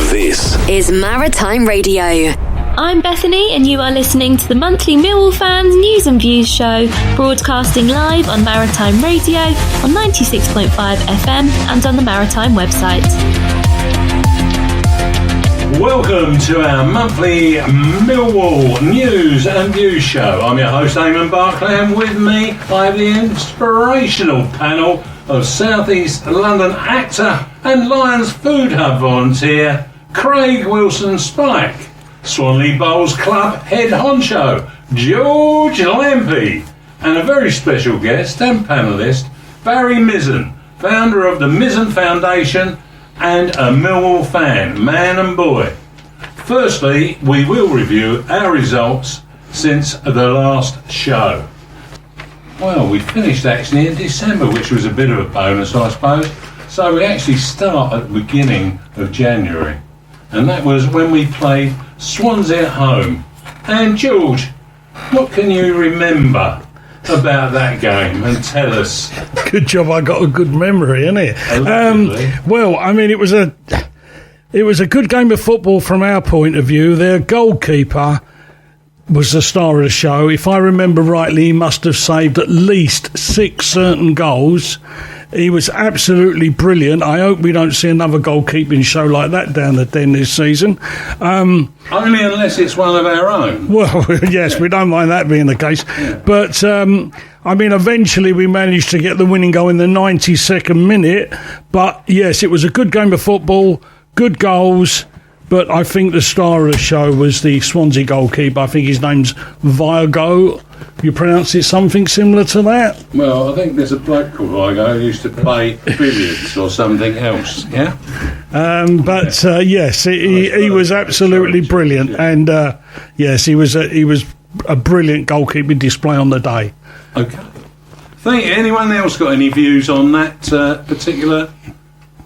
This is Maritime Radio. I'm Bethany and you are listening to the monthly Millwall Fans News and Views show, broadcasting live on Maritime Radio on 96.5 FM and on the Maritime website. Welcome to our monthly Millwall News and Views show. I'm your host Eamonn Barclay, and with me I have the inspirational panel of South East London actor and Lions Food Hub volunteer Craig Wilson Spike, Swanley Bowls Club head honcho George Lampey, and a very special guest and panellist Barry Mizen, founder of the Mizen Foundation and a Millwall fan, man and boy. Firstly, we will review our results since the last show. Well, we finished actually in December, which was a bit of a bonus, I suppose. So we actually start at the beginning of January. And that was when we played Swansea at home. And George, what can you remember about that game, and tell us? Good job, I got a good memory, innit? Well, I mean, it was a good game of football from our point of view. Their goalkeeper was the star of the show. If I remember rightly, he must have saved at least 6 certain goals. He was absolutely brilliant. I hope we don't see another goalkeeping show like that down the den this season. Only unless it's one of our own. Well, yes, we don't mind that being the case. Yeah. But, I mean, eventually we managed to get the winning goal in the 92nd minute. But, yes, it was a good game of football, good goals. But I think the star of the show was the Swansea goalkeeper. I think his name's Vigo. You pronounce it something similar to that? Well, I think there's a bloke called Vigo who used to play billiards or something else, yeah? Yes, he was absolutely brilliant. And, yes, he was a brilliant goalkeeping display on the day. OK. Anyone else got any views on that particular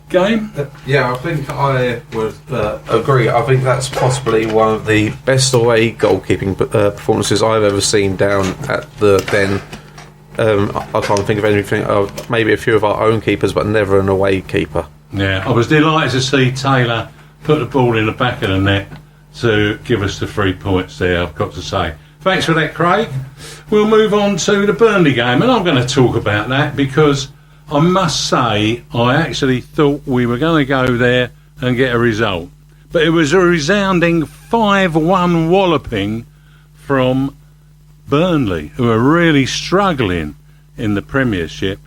game? Yeah, I think I would agree. I think that's possibly one of the best away goalkeeping performances I've ever seen down at the Den. I can't think of anything. Maybe a few of our own keepers, but never an away keeper. Yeah, I was delighted to see Taylor put the ball in the back of the net to give us the 3 points there, I've got to say. Thanks for that, Craig. We'll move on to the Burnley game, and I'm going to talk about that because I must say, I actually thought we were going to go there and get a result. But it was a resounding 5-1 walloping from Burnley, who are really struggling in the Premiership.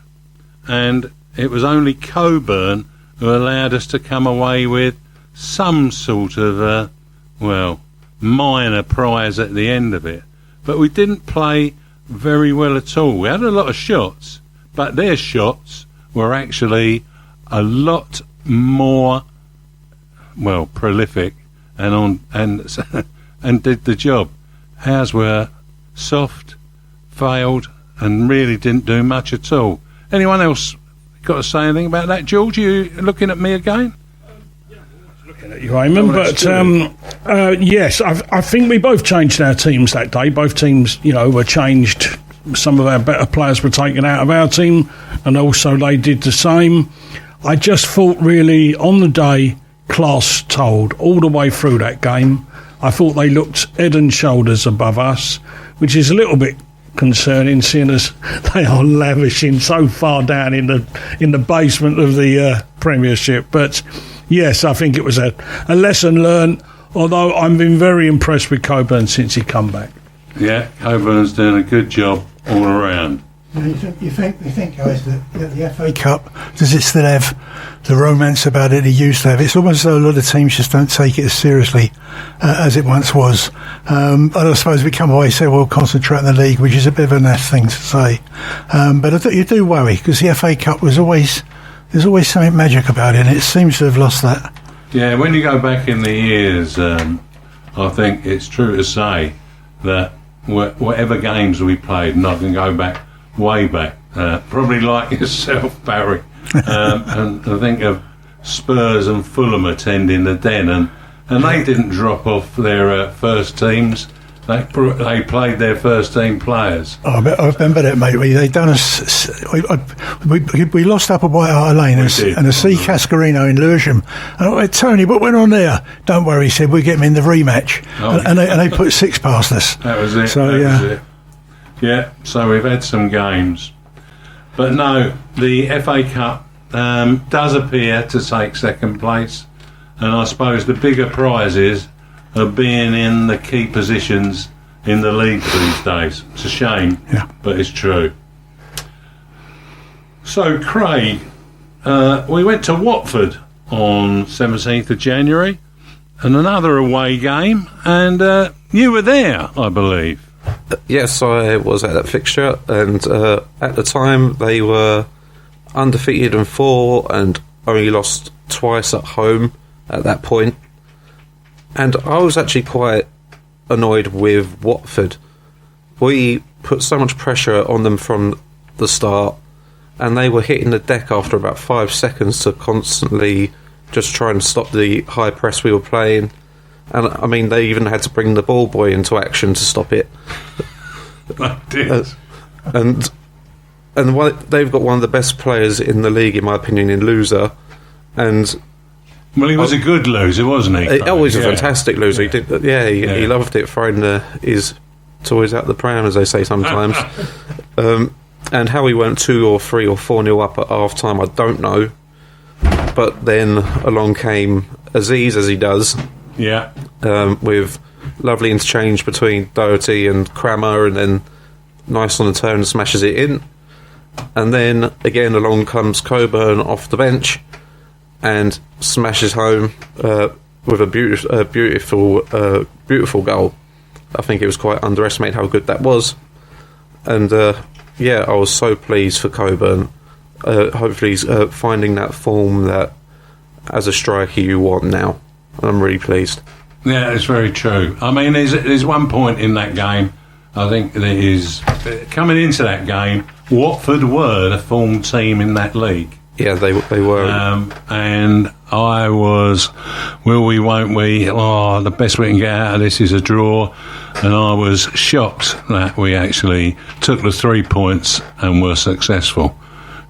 And it was only Coburn who allowed us to come away with some sort of, minor prize at the end of it. But we didn't play very well at all. We had a lot of shots, but their shots were actually a lot more, prolific and did the job. Ours were soft, failed, and really didn't do much at all. Anyone else got to say anything about that, George? Are you looking at me again? Looking at you, Eamonn. But yes, I think we both changed our teams that day. Both teams, were changed. Some of our better players were taken out of our team, and also they did the same. I just thought really on the day, class told all the way through that game. I thought they looked head and shoulders above us, which is a little bit concerning, seeing as they are lavishing so far down in the basement of the Premiership. But yes, I think it was a lesson learned, although I've been very impressed with Coburn since he come back. Yeah, Coburn's doing a good job all around. You think, guys, that the FA Cup, does it still have the romance about it used to have? It's almost as though a lot of teams just don't take it as seriously as it once was. But I suppose we come away and say, well, concentrate on the league, which is a bit of a naff thing to say. But you do worry, because the FA Cup there's always something magic about it, and it seems to have lost that. Yeah, when you go back in the years, I think it's true to say that whatever games we played, and I can go back way back, probably like yourself, Barry, and I think of Spurs and Fulham attending the Den, and they didn't drop off their first teams, They played their first team players. Oh, I remember that, mate. They done us. We lost up at White Hart Lane and a C Cascarino in Lewisham. And I went, Tony, what went on there? Don't worry, he said, we get them in the rematch. And they put 6 past us. That was it. So, that was it. Yeah, so we've had some games. But no, the FA Cup does appear to take second place. And I suppose the bigger prizes of being in the key positions in the league these days. It's a shame, but it's true. So, Craig, we went to Watford on 17th of January, and another away game, and you were there, I believe. Yes, I was at that fixture, and at the time they were undefeated in 4 and only lost twice at home at that point. And I was actually quite annoyed with Watford. We put so much pressure on them from the start, and they were hitting the deck after about 5 seconds to constantly just try and stop the high press we were playing. And I mean, they even had to bring the ball boy into action to stop it. I did. And they've got one of the best players in the league, in my opinion, in Loser. And well, he was a good loser, wasn't he? Always a fantastic loser. He did, he loved it, throwing his toys out the pram, as they say sometimes. And how he went 2 or 3 or 4-0 up at half time, I don't know. But then along came Aziz, as he does. Yeah. With lovely interchange between Doherty and Crammer, and then nice on the turn and smashes it in. And then again along comes Coburn off the bench and smashes home with a beautiful goal. I think it was quite underestimated how good that was. And I was so pleased for Coburn. Hopefully he's finding that form that as a striker you want now. I'm really pleased. Yeah, it's very true. I mean, there's one point in that game, I think, that is coming into that game, Watford were the form team in that league. Yeah, they were. And I was, will we, won't we? Oh, the best we can get out of this is a draw. And I was shocked that we actually took the 3 points and were successful.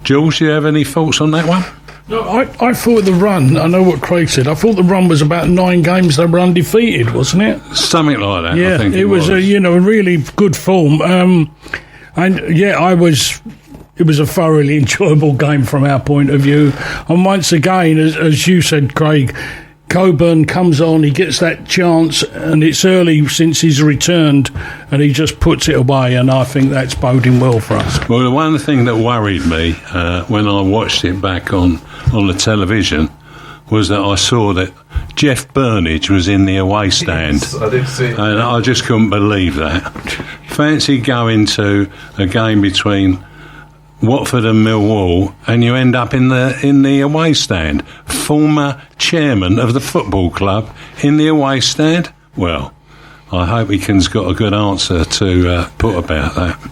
Jules, do you have any thoughts on that one? No, I thought the run, I know what Craig said, I thought the run was about 9 games they were undefeated, wasn't it? Something like that, yeah, I think it was. A really good form. It was a thoroughly enjoyable game from our point of view. And once again, as you said, Craig, Coburn comes on, he gets that chance, and it's early since he's returned, and he just puts it away, and I think that's boding well for us. Well, the one thing that worried me when I watched it back on the television was that I saw that Jeff Burnage was in the away stand. Yes, I did see it. And I just couldn't believe that. Fancy going to a game between Watford and Millwall, and you end up in the away stand. Former chairman of the football club in the away stand. Well, I hope Eakins got a good answer to put about that.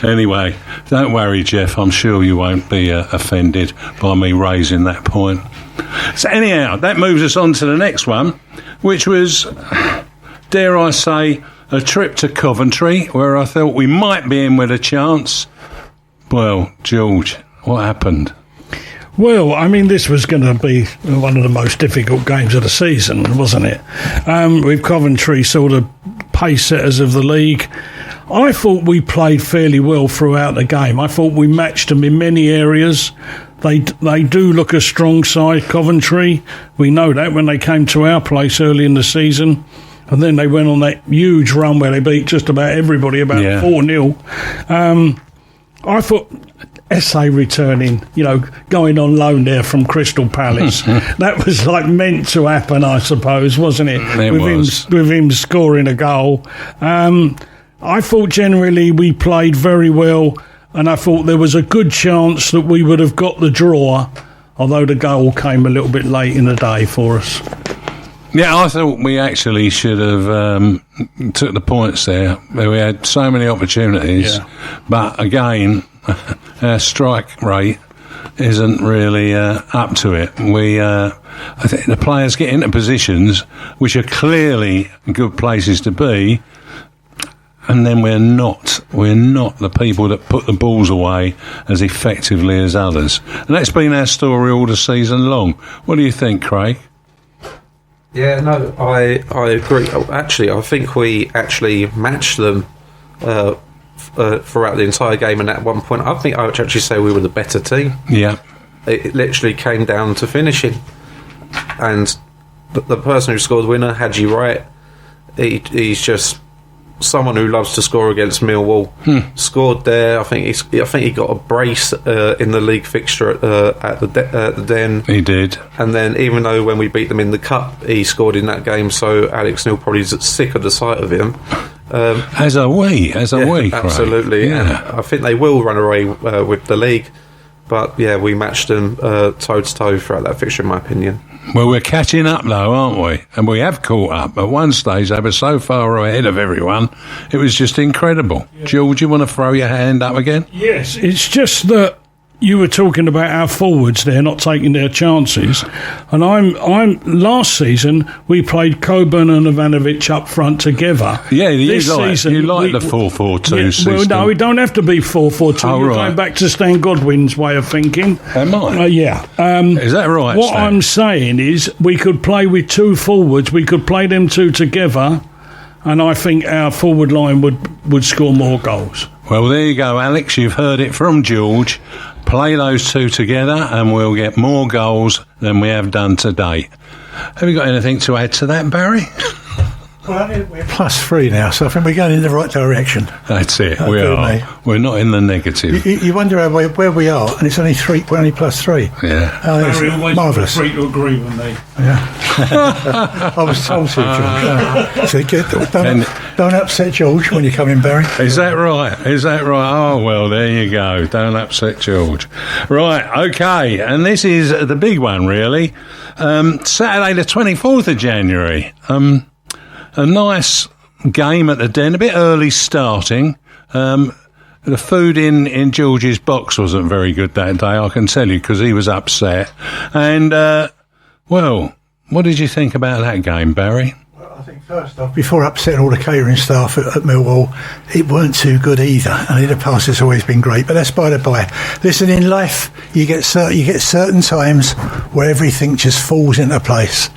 Anyway, don't worry, Jeff. I'm sure you won't be offended by me raising that point. So anyhow, that moves us on to the next one, which was, dare I say, a trip to Coventry, where I thought we might be in with a chance. Well, George, what happened? Well, I mean, this was going to be one of the most difficult games of the season, wasn't it? With Coventry sort of pace setters of the league. I thought we played fairly well throughout the game. I thought we matched them in many areas. They do look a strong side, Coventry. We know that when they came to our place early in the season. And then they went on that huge run where they beat just about everybody, about 4-0. I thought SA returning, going on loan there from Crystal Palace. That was like meant to happen, I suppose, wasn't it? With him scoring a goal. I thought generally we played very well, and I thought there was a good chance that we would have got the draw, although the goal came a little bit late in the day for us. Yeah, I thought we actually should have took the points there. We had so many opportunities, but again, our strike rate isn't really up to it. I think the players get into positions which are clearly good places to be, and then we're not the people that put the balls away as effectively as others. And that's been our story all the season long. What do you think, Craig? Yeah, no, I agree. Actually, I think we actually matched them throughout the entire game, and at one point I think I would actually say we were the better team. Yeah. It literally came down to finishing, and the person who scored the winner, Hadji Wright, he's just someone who loves to score against Millwall. Scored there. I think he got a brace in the league fixture at the Den. He did. And then, even though when we beat them in the cup, he scored in that game, so Alex Neil probably is sick of the sight of him. As are we, Craig. Absolutely. Yeah. And I think they will run away with the league. But yeah, we matched them toe to toe throughout that fixture, in my opinion. Well, we're catching up though, aren't we? And we have caught up. At one stage, they were so far ahead of everyone, it was just incredible. Yeah. George, you want to throw your hand up again? Yes, it's just that you were talking about our forwards there not taking their chances, and I'm last season we played Coburn and Ivanovic up front together. Yeah, you like the 4-4-2 system. Well, no, we don't have to be 4-4-2. Oh, You're right. going back to Stan Godwin's way of thinking. Am I? Yeah. Is that right, What Stan? I'm saying is we could play with two forwards. We could play them two together, and I think our forward line would score more goals. Well, there you go, Alex. You've heard it from George. Play those two together and we'll get more goals than we have done to date. Have you got anything to add to that, Barry? Well, we're +3 now, so I think we're going in the right direction. That's it. We are. We're not in the negative. You wonder where we are, and it's only 3. We're only +3. Yeah. Barry always marvellous. free to agree with me. Yeah. I was told to, George. So don't upset George when you come in, Barry. Is that right? Oh, well, there you go. Don't upset George. Right, okay. And this is the big one, really. Saturday the 24th of January. A nice game at the Den, a bit early starting. The food in George's box wasn't very good that day, I can tell you, because he was upset. And, well, what did you think about that game, Barry? Well, I think first off, before upsetting all the catering staff at Millwall, it weren't too good either. And in the past, it's always been great. But that's by the by. Listen, in life, you get certain times where everything just falls into place.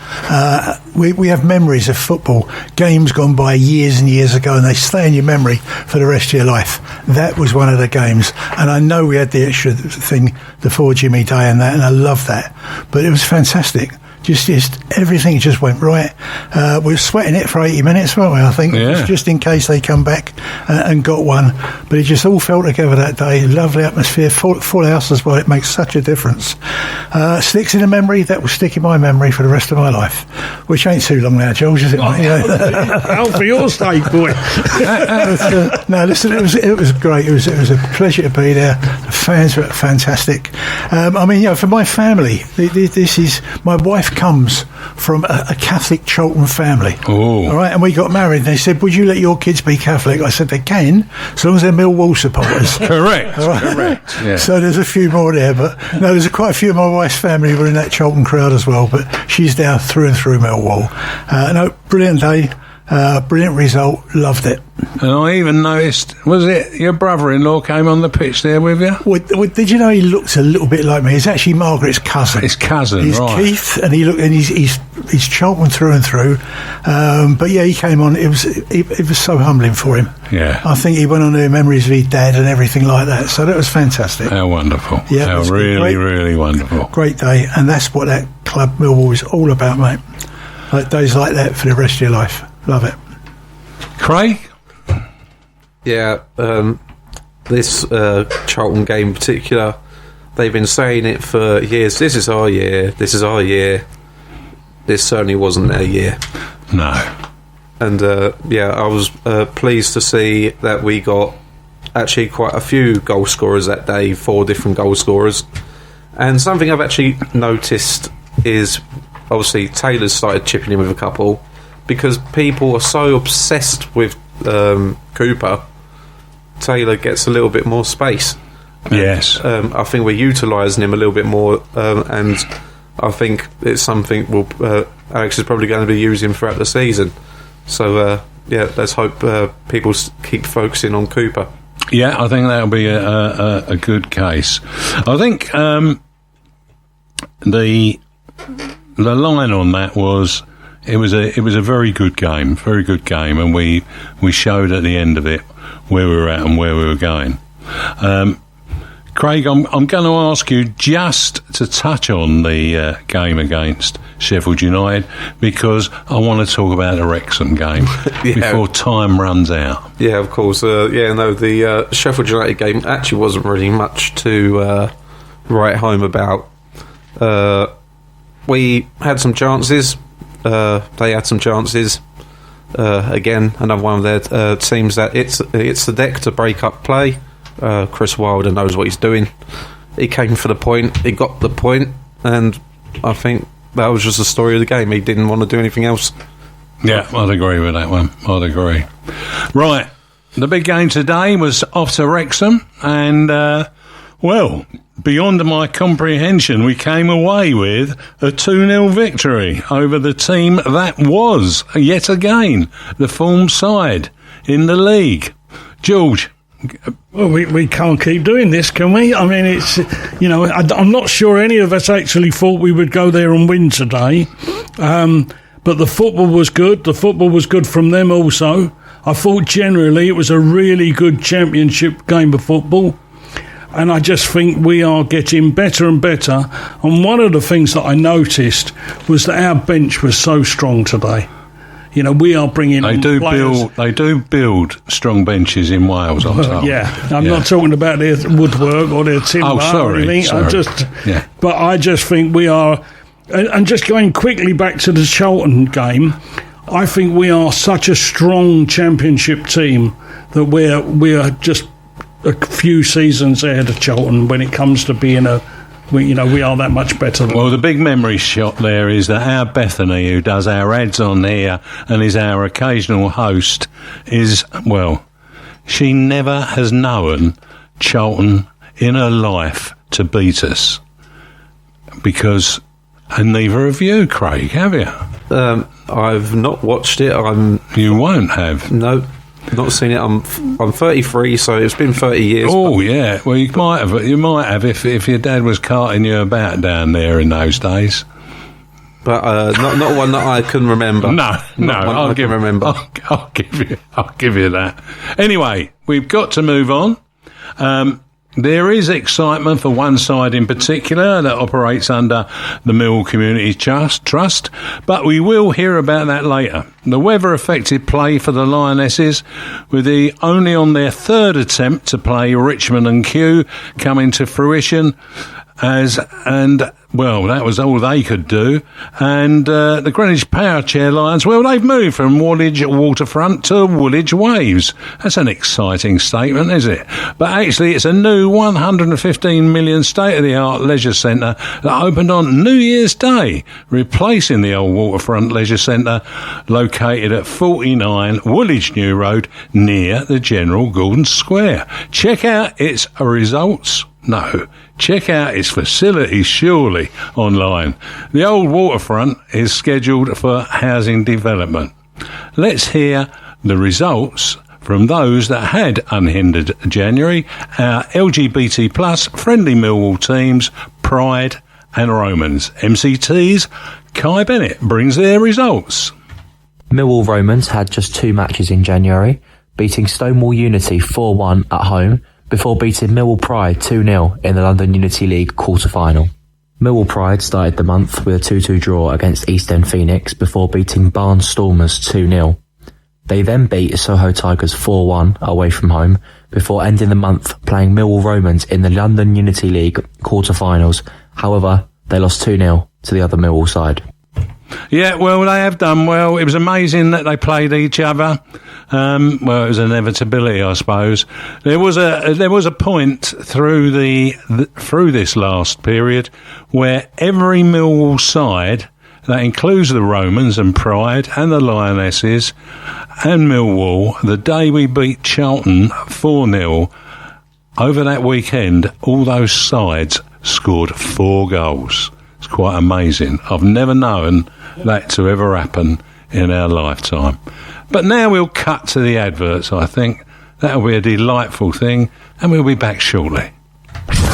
We have memories of football, games gone by years and years ago, and they stay in your memory for the rest of your life. That was one of the games. And I know we had the extra thing, the 4 Jimmy Day and that, and I love that. But it was fantastic. Just everything just went right. We were sweating it for 80 minutes, weren't we, I think? Yeah. Just in case they come back and got one. But it just all fell together that day. Lovely atmosphere, full house as well. It makes such a difference. Sticks in the memory. That will stick in my memory for the rest of my life. Which ain't too long now, George, is it? How for your sake, boy. No, listen, it was great. It was a pleasure to be there. The fans were fantastic. I mean, for my family, this is... My wife comes from a Catholic Cholton family. Oh. All right, and we got married. And they said, would you let your kids be Catholic? I said, they can, as long as they're Millwall supporters. Correct. Right. Correct. Yeah. So there's a few more there, but no, there's quite a few of my wife's family were in that Cholton crowd as well, but she's down through and through Millwall. No, brilliant day. Brilliant result. Loved it. And I even noticed, was it your brother-in-law came on the pitch there with you? Well, did you know he looks a little bit like me? He's actually Margaret's cousin. His cousin, he's right. Keith, and he's Cholton through and through. But yeah, he came on. It was so humbling for him. Yeah. I think he went on to memories of his dad and everything like that. So that was fantastic. How wonderful. Yeah, How really, really wonderful. Great day. And that's what that Club Millwall is all about, mate. Like days like that for the rest of your life. Love it. Craig? Yeah, this Charlton game in particular, they've been saying it for years. This is our year. This is our year. This certainly wasn't their year. No. And I was pleased to see that we got actually quite a few goal scorers that day, 4 different goal scorers. And something I've actually noticed is obviously Taylor's started chipping in with a couple, because people are so obsessed with Cooper. Taylor gets a little bit more space. Yes. I think we're utilising him a little bit more, and I think it's something Alex is probably going to be using throughout the season. So let's hope people keep focusing on Cooper. Yeah, I think that'll be a good case. I think the line on that was it was a very good game, and we showed at the end of it where we were at and where we were going. Craig, I'm going to ask you just to touch on the game against Sheffield United, because I want to talk about the Wrexham game before time runs out. Yeah, of course. The Sheffield United game actually wasn't really much to write home about. We had some chances. They had some chances. Again, another one of their teams that it's the deck to break up play. Chris Wilder knows what he's doing. He came for the point, he got the point, and I think that was just the story of the game. He didn't want to do anything else. Yeah, I'd agree with that one. I'd agree. Right, the big game today was off to Wrexham, and beyond my comprehension, we came away with a 2-0 victory over the team that was, yet again, the form side in the league. George? Well, we can't keep doing this, can we? I mean, it's, I'm not sure any of us actually thought we would go there and win today. But the football was good. The football was good from them also. I thought generally it was a really good championship game of football. And I just think we are getting better and better. And one of the things that I noticed was that our bench was so strong today. We are bringing They do build strong benches in Wales, I'm told. I'm not talking about their woodwork or their timber or anything. Sorry. But I just think we are, and just going quickly back to the Charlton game, I think we are such a strong championship team that we are just a few seasons ahead of Charlton when it comes to being we are that much better. Well, the big memory shot there is that our Bethany, who does our ads on here and is our occasional host, she never has known Charlton in her life to beat us. And neither have you, Craig, have you? I've not watched it. You won't have? No. Not seen it. I'm 33, so it's been 30 years. Oh yeah, well you might have if your dad was carting you about down there in those days. But not one that I can remember. No, I'll give you that. Anyway, we've got to move on. There is excitement for one side in particular that operates under the Millwall Community Trust, but we will hear about that later. The weather-affected play for the Lionesses, with the only on their third attempt to play Richmond and Kew coming to fruition, that was all they could do. And the Greenwich Power Chair Lions, they've moved from Woolwich Waterfront to Woolwich Waves. That's an exciting statement, is it? But actually, it's a new £115 million state-of-the-art leisure centre that opened on New Year's Day, replacing the old Waterfront Leisure Centre located at 49 Woolwich New Road near the General Gordon Square. Check out its results. No, check out its facilities surely online. The old waterfront is scheduled for housing development. Let's hear the results from those that had unhindered January, our LGBT plus friendly Millwall teams, Pride and Romans. MCT's Kai Bennett brings their results. Millwall Romans had just 2 matches in January, beating Stonewall Unity 4-1 at home, before beating Millwall Pride 2-0 in the London Unity League quarter-final. Millwall Pride started the month with a 2-2 draw against East End Phoenix before beating Barnes Stormers 2-0. They then beat Soho Tigers 4-1 away from home before ending the month playing Millwall Romans in the London Unity League quarter-finals. However, they lost 2-0 to the other Millwall side. Yeah, they have done well. It was amazing that they played each other. It was an inevitability, I suppose. There was a point through through this last period where every Millwall side, that includes the Romans and Pride and the Lionesses and Millwall, the day we beat Charlton 4-0, over that weekend, all those sides scored 4 goals. It's quite amazing. I've never known that to ever happen in our lifetime. But now we'll cut to the adverts, I think. That'll be a delightful thing, and we'll be back shortly.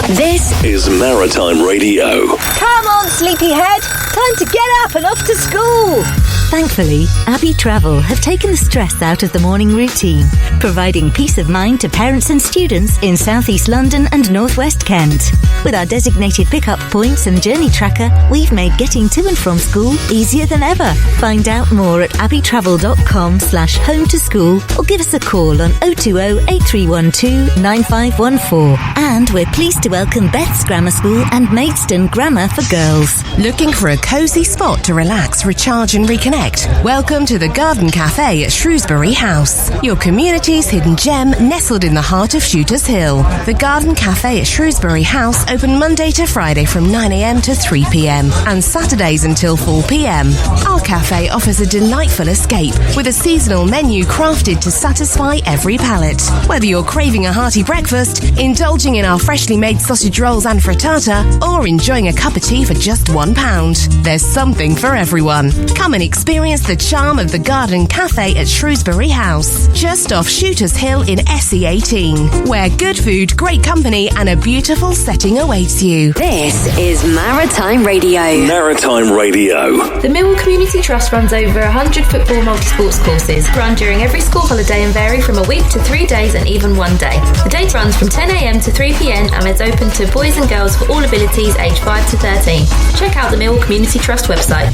This is Maritime Radio. Come on, sleepyhead. Time to get up and off to school. Thankfully, Abbey Travel have taken the stress out of the morning routine, providing peace of mind to parents and students in South East London and North West Kent. With our designated pickup points and journey tracker, we've made getting to and from school easier than ever. Find out more at abbeytravel.com/home to school or give us a call on 020 8312 9514. And we're pleased to welcome Beth's Grammar School and Maidstone Grammar for Girls. Looking for a cosy spot to relax, recharge and reconnect? Welcome to the Garden Cafe at Shrewsbury House, your community's hidden gem nestled in the heart of Shooters Hill. The Garden Cafe at Shrewsbury House open Monday to Friday from 9 a.m. to 3 p.m. and Saturdays until 4 p.m. Our cafe offers a delightful escape with a seasonal menu crafted to satisfy every palate. Whether you're craving a hearty breakfast, indulging in our freshly made sausage rolls and frittata, or enjoying a cup of tea for just £1, there's something for everyone. Come and experience the charm of the Garden Cafe at Shrewsbury House, just off Shooters Hill in SE18, where good food, great company and a beautiful setting awaits you. This is Maritime Radio. Maritime Radio. The Millwall Community Trust runs over 100 football multi-sports courses, run during every school holiday and vary from a week to 3 days and even 1 day. The day runs from 10 a.m. to 3 p.m. and is open to boys and girls for all abilities aged 5 to 13. Check out the Millwall Community Trust website.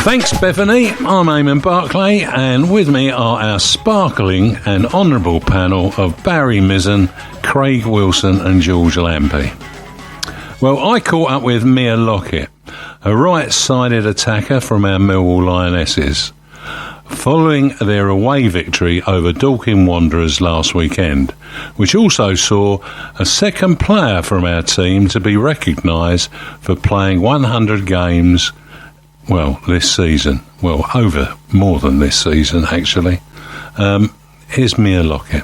Thanks, Bethany. I'm Eamonn Barclay, and with me are our sparkling and honourable panel of Barry Mizen, Craig Wilson and George Lampey. Well, I caught up with Mia Lockett, a right-sided attacker from our Millwall Lionesses, following their away victory over Dorking Wanderers last weekend, which also saw a second player from our team to be recognised for playing 100 games this season. Well, over more than this season, actually. Here's Mia Lockett.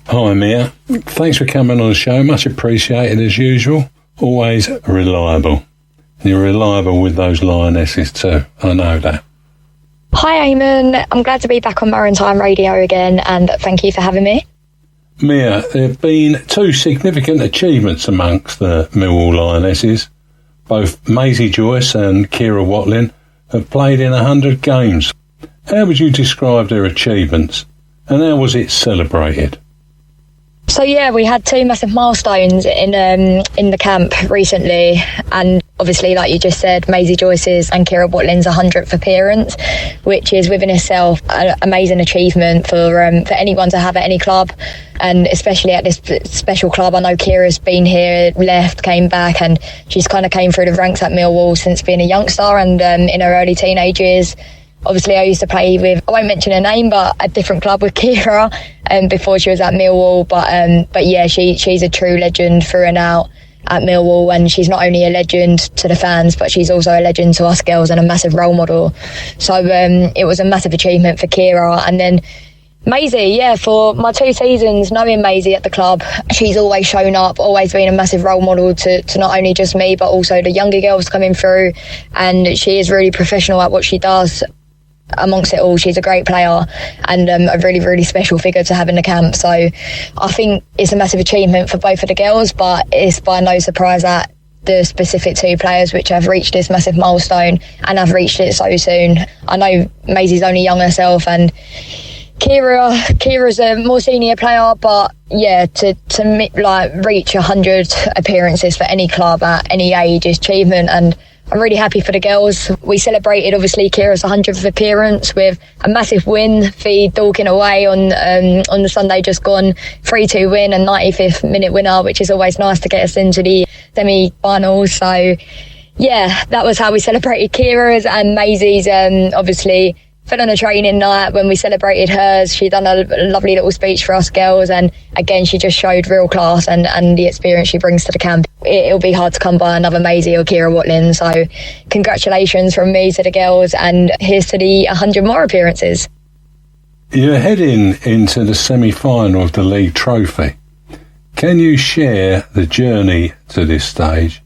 Hi, Mia. Thanks for coming on the show. Much appreciated, as usual. Always reliable. You're reliable with those Lionesses too. I know that. Hi, Eamonn. I'm glad to be back on Maritime Radio again, and thank you for having me. Mia, there have been two significant achievements amongst the Millwall Lionesses. Both Maisie Joyce and Kira Watlin have played in 100 games. How would you describe their achievements, and how was it celebrated? So yeah, we had two massive milestones in the camp recently, and obviously, like you just said, Maisie Joyce's and Kira Watlin's 100th appearance, which is within itself an amazing achievement for anyone to have at any club, and especially at this special club. I know Kira's been here, left, came back, and she's kind of came through the ranks at Millwall since being a youngster and in her early teenage years. Obviously, I used to play with, I won't mention her name, but a different club with Kira before she was at Millwall. But yeah, she's a true legend through and out at Millwall, and she's not only a legend to the fans, but she's also a legend to us girls and a massive role model. So it was a massive achievement for Kira. And then Maisie, yeah, for my 2 seasons knowing Maisie at the club, she's always shown up, always been a massive role model to not only just me, but also the younger girls coming through. And she is really professional at what she does. Amongst it all, she's a great player and a really, really special figure to have in the camp. So I think it's a massive achievement for both of the girls, but it's by no surprise that the specific 2 players which have reached this massive milestone and have reached it so soon. I know Maisie's only young herself, and Kira's a more senior player, but yeah, to reach 100 appearances for any club at any age is achievement, and I'm really happy for the girls. We celebrated, obviously, Kira's 100th appearance with a massive win for Dorking away on the Sunday just gone, 3-2 win and 95th minute winner, which is always nice to get us into the semi-finals. So, yeah, that was how we celebrated Kira's, and Maisie's obviously fell on a training night when we celebrated hers. She done a lovely little speech for us girls, and again, she just showed real class and the experience she brings to the camp. It'll be hard to come by another Maisie or Kira Watlin, so congratulations from me to the girls, and here's to the 100 more appearances. You're heading into the semi-final of the league trophy. Can you share the journey to this stage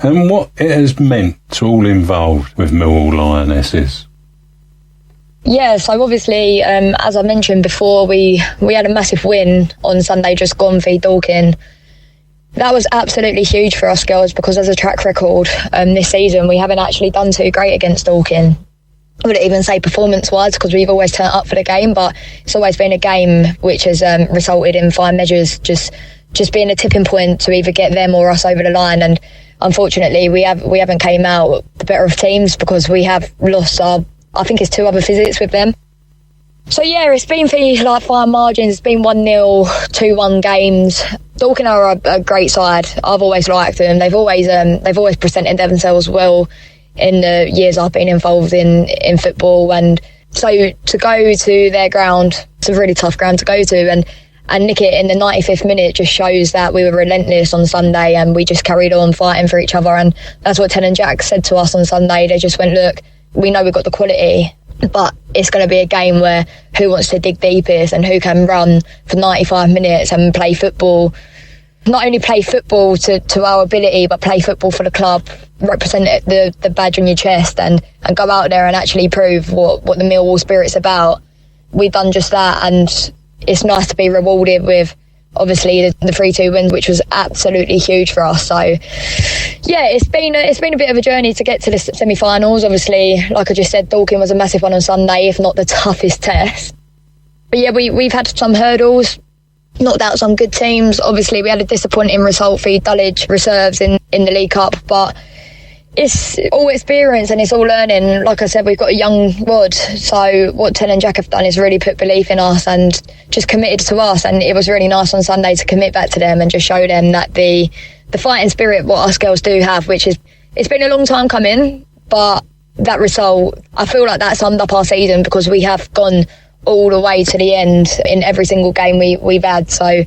and what it has meant to all involved with Millwall Lionesses. Yeah, so obviously, as I mentioned before, we had a massive win on Sunday just gone v Dorking. That was absolutely huge for us girls because as a track record this season, we haven't actually done too great against Dorking. I wouldn't even say performance-wise because we've always turned up for the game, but it's always been a game which has resulted in fine measures just being a tipping point to either get them or us over the line. And unfortunately, we haven't came out the better of teams because we have lost I think it's 2 other visits with them. So yeah, it's been for like fine margins. It's been 1-0, 2-1 games. Dorking are a great side. I've always liked them. They've always presented themselves well in the years I've been involved in football. And so to go to their ground, it's a really tough ground to go to, and nick it in the 95th minute just shows that we were relentless on Sunday and we just carried on fighting for each other. And that's what Ten and Jack said to us on Sunday. They just went, look, we know we've got the quality, but it's going to be a game where who wants to dig deepest and who can run for 95 minutes and play football. Not only play football to our ability, but play football for the club, represent the badge on your chest and go out there and actually prove what the Millwall spirit's about. We've done just that, and it's nice to be rewarded with obviously the 3-2 win, which was absolutely huge for us. So yeah, it's been a bit of a journey to get to the semi-finals. Obviously, like I just said, Dorking was a massive one on Sunday, if not the toughest test. But yeah, we've had some hurdles, knocked out some good teams. Obviously, we had a disappointing result for Dulwich reserves in the League Cup, but it's all experience and it's all learning. Like I said, we've got a young rod, so what Ten and Jack have done is really put belief in us and just committed to us. And it was really nice on Sunday to commit back to them and just show them that the fighting spirit what us girls do have, which is, it's been a long time coming, but that result, I feel like that summed up our season because we have gone all the way to the end in every single game we've had. So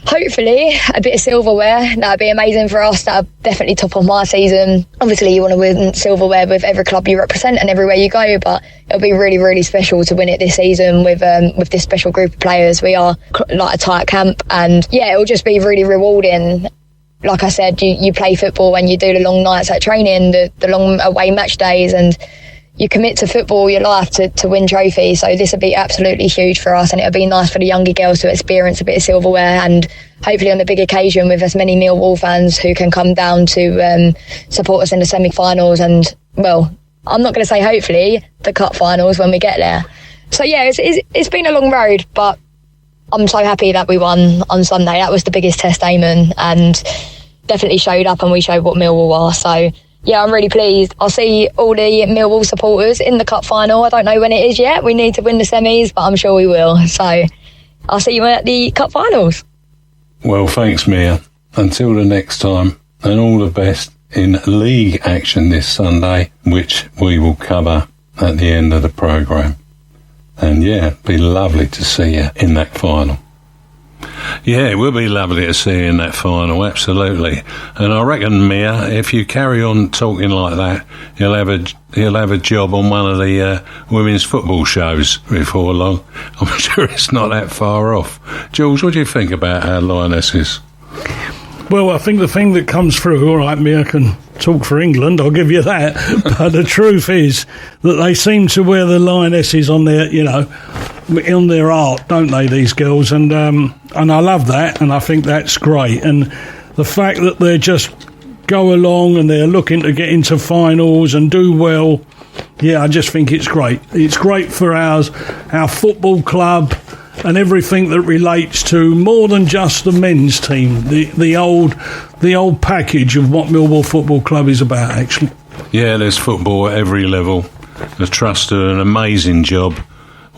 hopefully a bit of silverware, that would be amazing for us. That would definitely top on my season. Obviously you want to win silverware with every club you represent and everywhere you go, but it'll be really, really special to win it this season with this special group of players. We are like a tight camp, and yeah, it'll just be really rewarding. Like I said, you play football when you do the long nights at training, the long away match days, and you commit to football your life to win trophies. So this would be absolutely huge for us, and it would be nice for the younger girls to experience a bit of silverware, and hopefully on the big occasion with as many Millwall fans who can come down to support us in the semi-finals, and well, I'm not going to say hopefully, the cup finals when we get there. So yeah, it's been a long road, but I'm so happy that we won on Sunday. That was the biggest test, Eamonn, and definitely showed up and we showed what Millwall are. So yeah, I'm really pleased. I'll see all the Millwall supporters in the cup final. I don't know when it is yet. We need to win the semis, but I'm sure we will. So I'll see you at the cup finals. Well, thanks, Mia. Until the next time, and all the best in league action this Sunday, which we will cover at the end of the programme. And yeah, it'd be lovely to see you in that final. Yeah, it will be lovely to see you in that final, absolutely. And I reckon, Mia, if you carry on talking like that, he'll have a job on one of the women's football shows before long. I'm sure it's not that far off. Jules, what do you think about our Lionesses? Well, I think the thing that comes through, all right, Mia can talk for England, I'll give you that, but the truth is that they seem to wear the Lionesses on their, on their art, don't they, these girls? And I love that, and I think that's great. And the fact that they just go along and they're looking to get into finals and do well, yeah, I just think it's great. It's great for our football club and everything that relates to more than just the men's team, the old package of what Millwall Football Club is about, actually. Yeah, there's football at every level. The Trust do an amazing job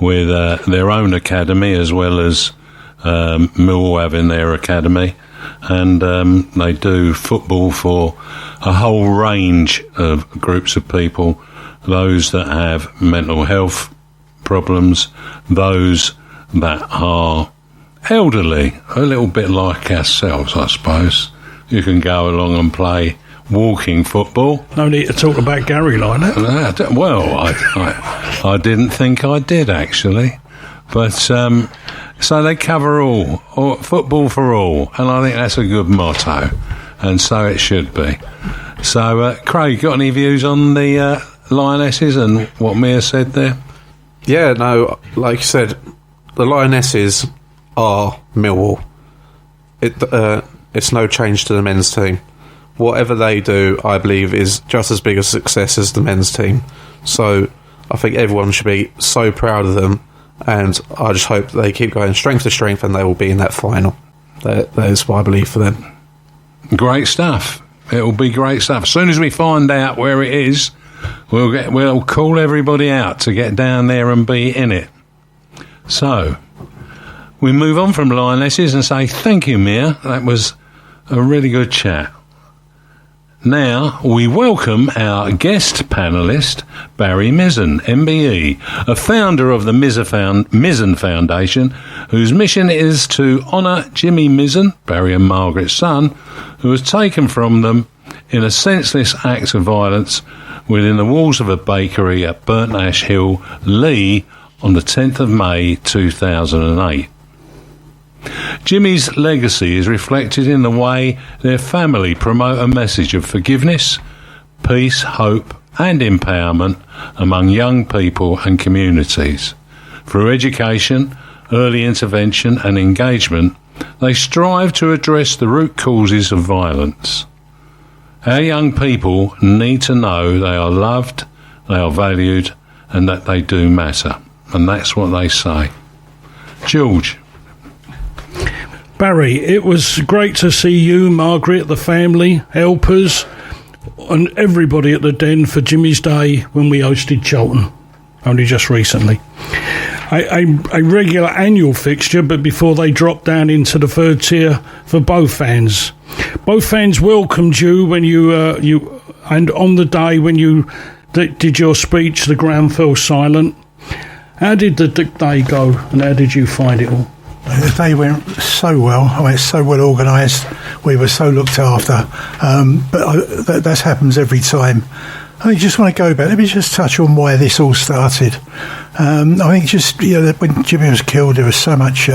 with their own academy, as well as Millwall having their academy, and they do football for a whole range of groups of people, those that have mental health problems, those that are elderly, a little bit like ourselves, I suppose. You can go along and play walking football. No need to talk about Gary like that. Well, I didn't think I did, actually. But so they cover all, football for all, and I think that's a good motto. and so it should be. So, Craig, got any views on the Lionesses and what Mia said there? Yeah, no, like you said, the Lionesses are Millwall. It's no change to the men's team. Whatever they do, I believe, is just as big a success as the men's team. So I think everyone should be so proud of them, and I just hope they keep going strength to strength and they will be in that final. That is what I believe for them. Great stuff. It will be great stuff. As soon as we find out where it is, we'll call everybody out to get down there and be in it. So we move on from Lionesses and say thank you, Mia. That was a really good chat. Now we welcome our guest panellist, Barry Mizen MBE, a founder of the Mizen Foundation, whose mission is to honour Jimmy Mizen, Barry and Margaret's son, who was taken from them in a senseless act of violence within the walls of a bakery at Burnt Ash Hill, Lee, on the 10th of May 2008. Jimmy's legacy is reflected in the way their family promote a message of forgiveness, peace, hope and empowerment among young people and communities. Through education, early intervention and engagement, they strive to address the root causes of violence. Our young people need to know they are loved, they are valued and that they do matter. And that's what they say. George. Barry, it was great to see you, Margaret, the family, helpers, and everybody at the Den for Jimmy's Day when we hosted Charlton, only just recently. A regular annual fixture, but before they dropped down into the third tier for both fans. Both fans welcomed you when you and on the day when you did your speech, the ground fell silent. How did the day go, and how did you find it all? The day went so well. I mean, it's so well organised. We were so looked after. But that happens every time. I just want to go back. Let me just touch on why this all started. I think just, when Jimmy was killed, there was so much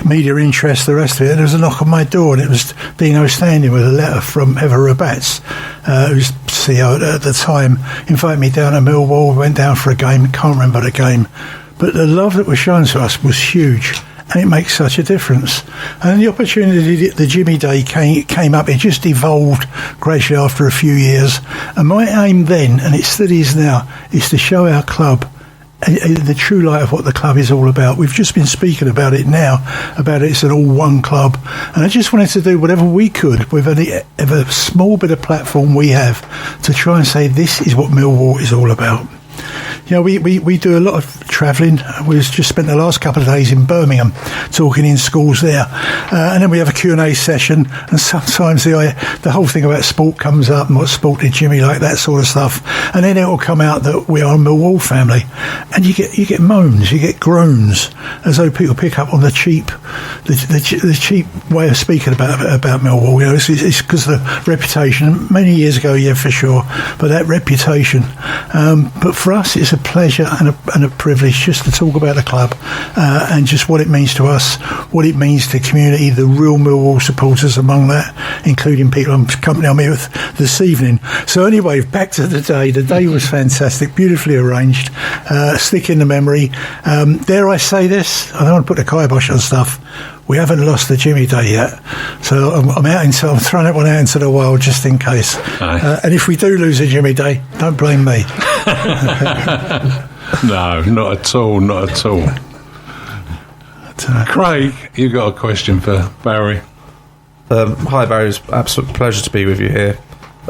media interest, the rest of it. And there was a knock on my door, and it was Dino standing with a letter from Eva Rabats, who's CEO at the time, invited me down to Millwall. We went down for a game. Can't remember the game. But the love that was shown to us was huge. And it makes such a difference. And the opportunity, the Jimmy Day came up. It just evolved gradually after a few years. And my aim then, and it still is now, is to show our club the true light of what the club is all about. We've just been speaking about it now, about it's an all-one club. And I just wanted to do whatever we could with a small bit of platform we have to try and say this is what Millwall is all about. We do a lot of travelling. We've just spent the last couple of days in Birmingham talking in schools there. And then we have a Q&A session, and sometimes the whole thing about sport comes up and what sport did Jimmy like, that sort of stuff. And then it will come out that we are a Millwall family. And you get moans, you get groans, as though people pick up on the cheap way of speaking about Millwall. It's because of the reputation. Many years ago, yeah, for sure, but that reputation. But for us, it's a pleasure and a privilege just to talk about the club and just what it means to us, what it means to the community, the real Millwall supporters among that, including people I'm company I'm here with this evening. So anyway, back to the day. The day was fantastic, beautifully arranged, stick in the memory. Dare I say this? I don't want to put the kibosh on stuff. We haven't lost the Jimmy Day yet, so I'm throwing that one out into the wild just in case. And if we do lose a Jimmy Day, don't blame me. No, not at all, not at all. Craig, you got a question for Barry? Hi Barry, it's an absolute pleasure to be with you here.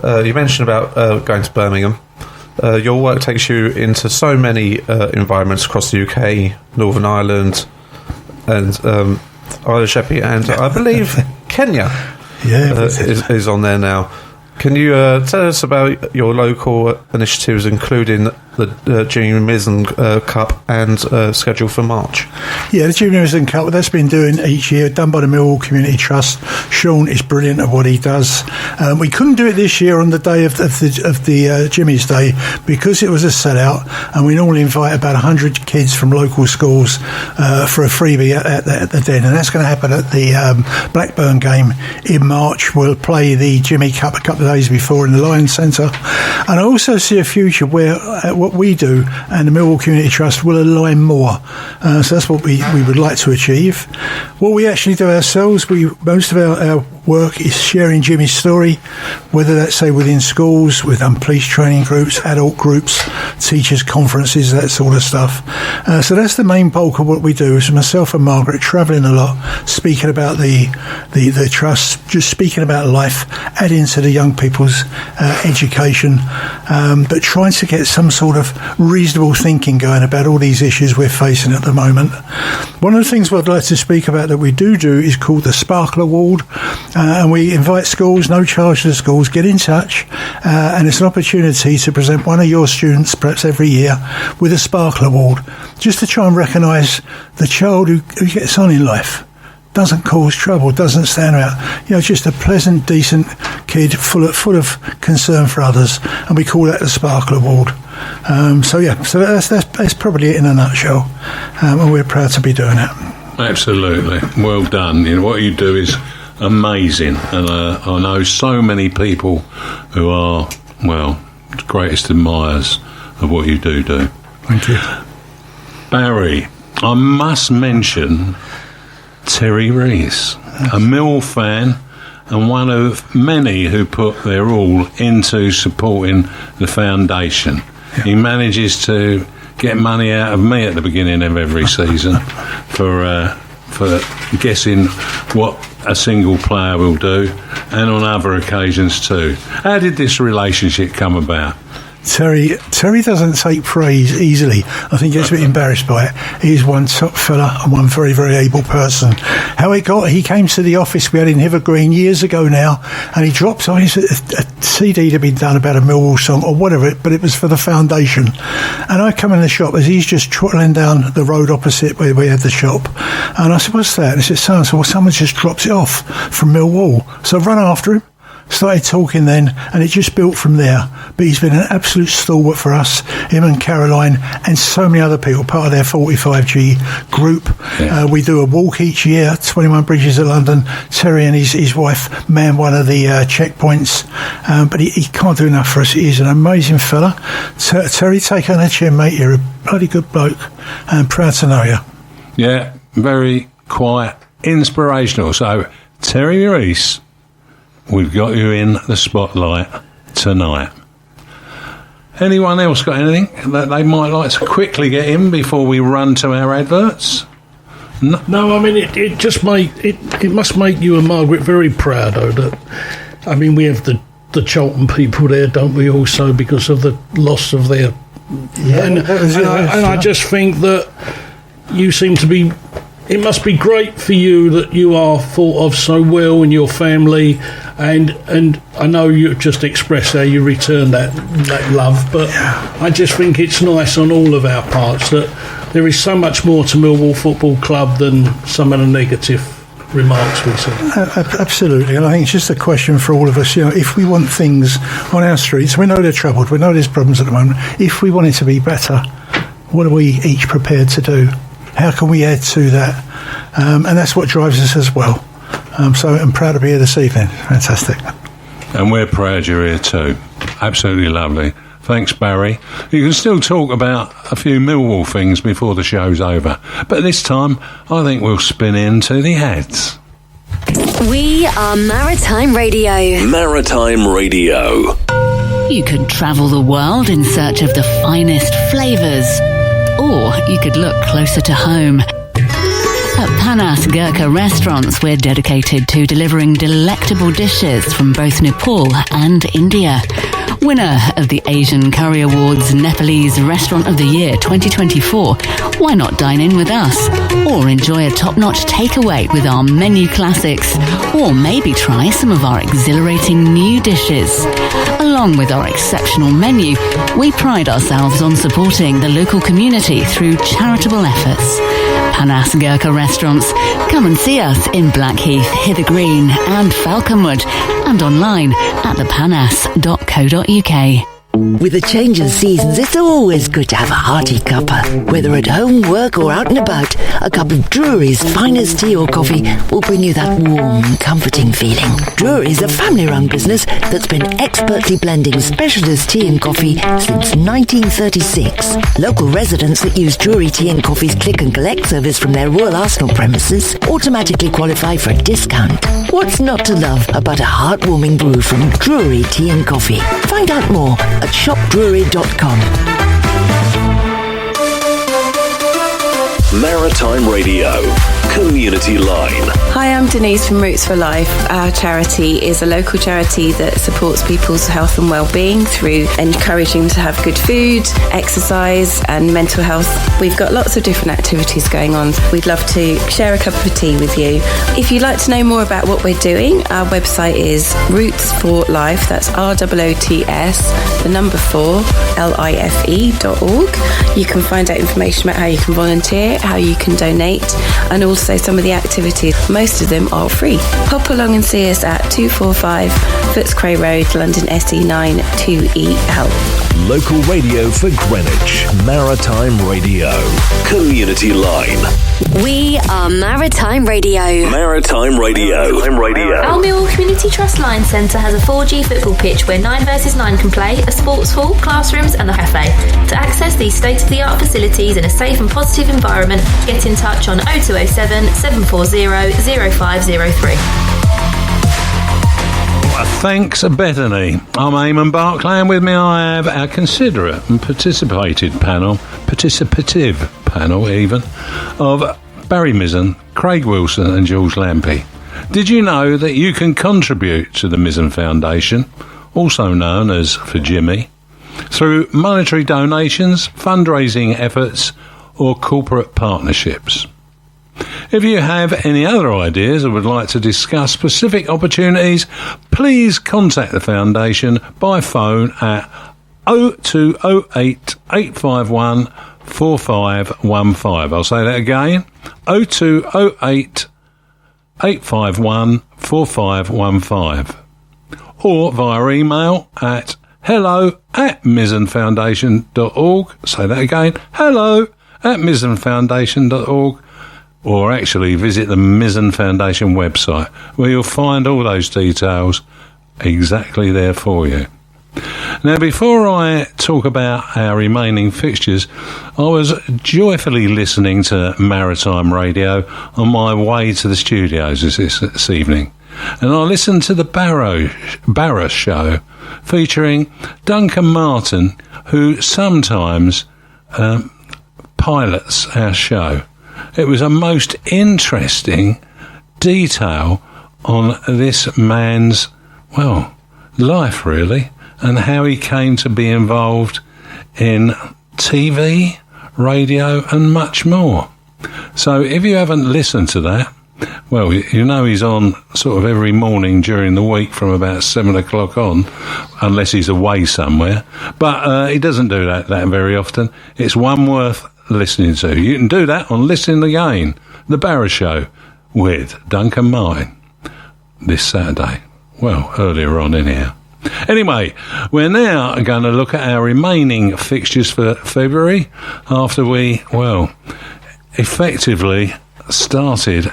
You mentioned about going to Birmingham. Your work takes you into so many environments across the UK, Northern Ireland, and Isle of Sheppey, and I believe Kenya is on there now. Can you tell us about your local initiatives, including the Junior Mizen Cup and schedule for March? Yeah, the Junior Mizen Cup, that's been doing each year, done by the Millwall Community Trust. Sean is brilliant at what he does. We couldn't do it this year on the day of the Jimmy's Day because it was a sellout, and we normally invite about 100 kids from local schools for a freebie at the Den, and that's going to happen at the Blackburn game in March. We'll play the Jimmy Cup a couple of days before in the Lions Centre, and I also see a future where what we do and the Millwall Community Trust will align more. So that's what we would like to achieve. What we actually do ourselves, most of our work is sharing Jimmy's story, whether that's, say, within schools, with police training groups, adult groups, teachers' conferences, that sort of stuff. So that's the main bulk of what we do. Is myself and Margaret travelling a lot, speaking about the trust, just speaking about life, adding to the young people's education, but trying to get some sort of reasonable thinking going about all these issues we're facing at the moment. One of the things I'd like to speak about that we do is called the Sparkle Award, and we invite schools, no charge to the schools, get in touch, and it's an opportunity to present one of your students, perhaps every year, with a Sparkle Award, just to try and recognise the child who gets on in life, doesn't cause trouble, doesn't stand out, just a pleasant, decent kid full of concern for others, and we call that the Sparkle Award. So that's probably it in a nutshell, and we're proud to be doing that. Absolutely, well done. What you do is amazing, and I know so many people who are, the greatest admirers of what you do. Thank you. Barry, I must mention Terry Rees, a Mill fan and one of many who put their all into supporting the foundation. Yeah. He manages to get money out of me at the beginning of every season for guessing what a single player will do, and on other occasions too. How did this relationship come about? Terry doesn't take praise easily. I think he gets a bit embarrassed by it. He's one top fella and one very, very able person. How it got, he came to the office we had in Hither Green years ago now, and he dropped on a CD that had been done about a Millwall song or whatever, but it was for the foundation. And I come in the shop as he's just trotting down the road opposite where we had the shop, and I said, "What's that?" And he said, "Someone just dropped it off from Millwall." So I run after him, started talking then, and it just built from there. But he's been an absolute stalwart for us, him and Caroline and so many other people, part of their 45G group. Yeah. We do a walk each year, 21 Bridges of London. Terry and his wife man one of the checkpoints, but he can't do enough for us. He's an amazing fella. Terry, take on a chin, mate. You're a bloody good bloke, and proud to know you. Yeah, very quiet, inspirational. So, Terry Rees, we've got you in the spotlight tonight. Anyone else got anything that they might like to quickly get in before we run to our adverts? No, I mean, it must make you and Margaret very proud, though, that, I mean, we have the Charlton people there, don't we, also, because of the loss of their... Yeah, and I just think that you seem to be... It must be great for you that you are thought of so well in your family, and I know you just expressed how you return that love, but I just think it's nice on all of our parts that there is so much more to Millwall Football Club than some of the negative remarks we see. Absolutely, and I think it's just a question for all of us. If we want things on our streets, we know they're troubled, we know there's problems at the moment. If we want it to be better, what are we each prepared to do? How can we add to that? And that's what drives us as well. So I'm proud to be here this evening. Fantastic. And we're proud you're here too. Absolutely lovely. Thanks, Barry. You can still talk about a few Millwall things before the show's over. But this time, I think we'll spin into the ads. We are Maritime Radio. Maritime Radio. You could travel the world in search of the finest flavours. Or you could look closer to home. At Panas Gurkha Restaurants, we're dedicated to delivering delectable dishes from both Nepal and India. Winner of the Asian Curry Awards Nepalese Restaurant of the Year 2024, why not dine in with us? Or enjoy a top-notch takeaway with our menu classics? Or maybe try some of our exhilarating new dishes? Along with our exceptional menu, we pride ourselves on supporting the local community through charitable efforts. Panas Gurkha Restaurants. Come and see us in Blackheath, Hither Green and Falconwood, and online at thepanas.co.uk. With the change of seasons, it's always good to have a hearty cuppa. Whether at home, work or out and about, a cup of Drury's finest tea or coffee will bring you that warm, comforting feeling. Drury's a family-run business that's been expertly blending specialist tea and coffee since 1936. Local residents that use Drury Tea and Coffee's click and collect service from their Royal Arsenal premises automatically qualify for a discount. What's not to love about a heartwarming brew from Drury Tea and Coffee? Find out more at shopdrury.com. Maritime Radio, Community Line. Hi, I'm Denise from Roots for Life. Our charity is a local charity that supports people's health and well-being through encouraging to have good food, exercise and mental health. We've got lots of different activities going on. We'd love to share a cup of tea with you. If you'd like to know more about what we're doing, our website is Roots for Life, that's ROOTS, the number 4, LIFE.org. You can find out information about how you can volunteer, how you can donate, and also some of the activities. Most of them are free. Pop along and see us at 245 Footscray Road, London SE9 2EL. Local radio for Greenwich. Maritime Radio. Community Line. We are Maritime Radio. Maritime Radio. Our Millwall Community Trust Line Centre has a 4G football pitch where 9 versus 9 can play, a sports hall, classrooms and a cafe. To access these state-of-the-art facilities in a safe and positive environment, get in touch on 0207 740 0503. Thanks, Bethany. I'm Eamonn Barclay, and with me I have our considerate and participative panel even, of Barry Mizen, Craig Wilson and George Lampey. Did you know that you can contribute to the Mizen Foundation, also known as For Jimmy, through monetary donations, fundraising efforts or corporate partnerships? If you have any other ideas or would like to discuss specific opportunities, please contact the Foundation by phone at 0208 851 4515. I'll say that again, 0208 851 4515. Or via email at hello@mizenfoundation.org. Say that again, hello@mizenfoundation.org. Or actually visit the Mizen Foundation website, where you'll find all those details exactly there for you. Now, before I talk about our remaining fixtures, I was joyfully listening to Maritime Radio on my way to the studios this evening, and I listened to the Barra show featuring Duncan Martin, who sometimes pilots our show. It was a most interesting detail on this man's, life really, and how he came to be involved in TV, radio and much more. So if you haven't listened to that, well, you know he's on sort of every morning during the week from about 7 o'clock on, unless he's away somewhere. But he doesn't do that very often. It's one worth listening to. You can do that on Listen Again, the Barra Show with Duncan Martin this Saturday. Well, earlier on anyhow. Anyway, we're now going to look at our remaining fixtures for February after we, effectively started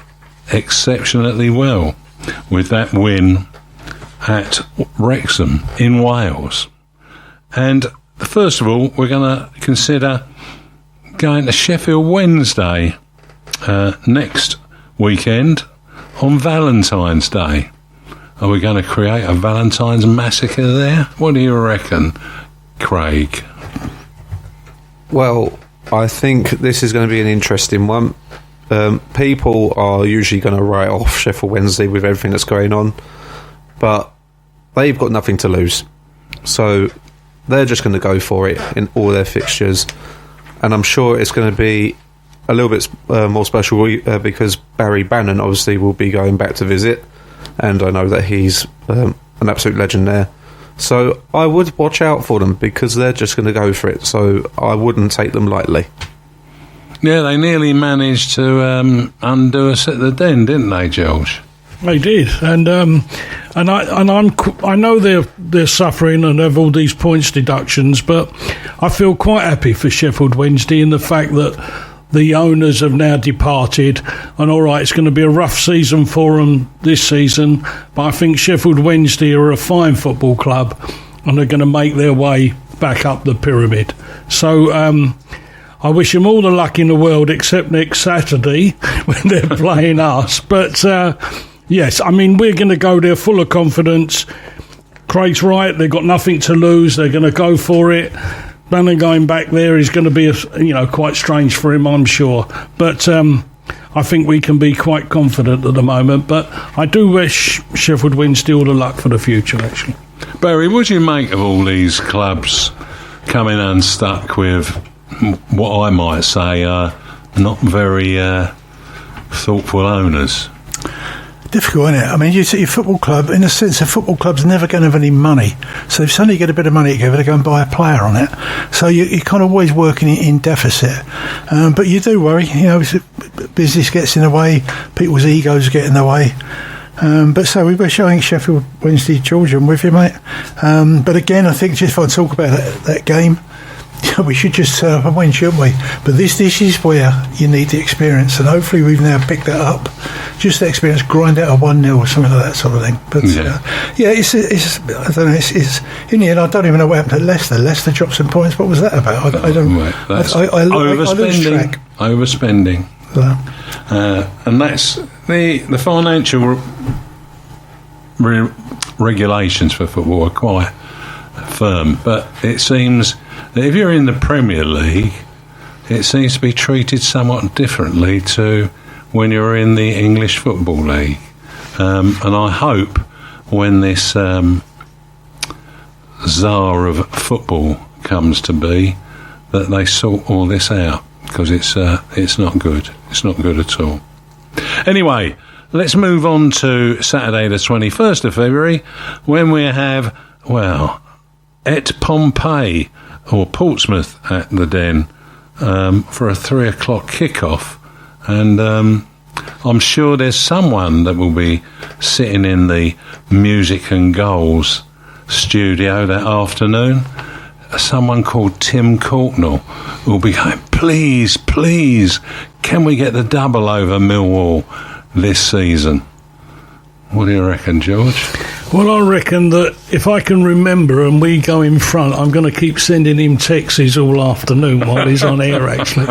exceptionally well with that win at Wrexham in Wales. And first of all, we're going to consider going to Sheffield Wednesday next weekend on Valentine's Day. Are we going to create a Valentine's massacre there? What do you reckon, Craig? Well, I think this is going to be an interesting one. People are usually going to write off Sheffield Wednesday with everything that's going on, but they've got nothing to lose. So they're just going to go for it in all their fixtures, and I'm sure it's going to be a little bit more special because Barry Bannon obviously will be going back to visit, and I know that he's an absolute legend there. So I would watch out for them because they're just going to go for it, so I wouldn't take them lightly. Yeah, they nearly managed to undo us at the Den, didn't they, George? They did, and I know they're suffering and have all these points deductions, but I feel quite happy for Sheffield Wednesday in the fact that the owners have now departed, and all right, it's going to be a rough season for them this season, but I think Sheffield Wednesday are a fine football club, and they're going to make their way back up the pyramid. So I wish them all the luck in the world, except next Saturday when they're playing us. But yes, I mean, we're going to go there full of confidence. Craig's right, they've got nothing to lose, they're going to go for it. Bannon going back there is going to be, quite strange for him, I'm sure. But I think we can be quite confident at the moment. But I do wish Sheffield Wednesday all the luck for the future, actually. Barry, what do you make of all these clubs coming unstuck with what I might say are not very thoughtful owners? Difficult, isn't it? I mean, you see, your football club, in a sense, a football club's never going to have any money. So if suddenly you get a bit of money together, they go and buy a player on it. So you're kind of always working in deficit. But you do worry, business gets in the way, people's egos get in the way. But so we were showing Sheffield Wednesday, George, I'm with you, mate. But again, I think just if I talk about that game, we should just turn up and win, shouldn't we? But this is where you need the experience, and hopefully we've now picked that up. Just the experience, grind out a 1-0 or something like that sort of thing. But it's I don't know. It's in the end, I don't even know what happened at Leicester. Leicester dropped some points. What was that about? I don't. I lose track. Overspending. And that's the financial regulations for football are quite firm, but it seems that if you're in the Premier League, it seems to be treated somewhat differently to when you're in the English Football League. And I hope when this czar of football comes to be, that they sort all this out, because it's not good. It's not good at all. Anyway, let's move on to Saturday the 21st of February, when we have, at Pompeii, or Portsmouth at the Den, for a 3 o'clock kickoff. And I'm sure there's someone that will be sitting in the Music and Goals studio that afternoon. Someone called Tim Courtnall will be going, please, can we get the double over Millwall this season? What do you reckon, George? Well, I reckon that if I can remember and we go in front, I'm going to keep sending him texts all afternoon while he's on air, actually.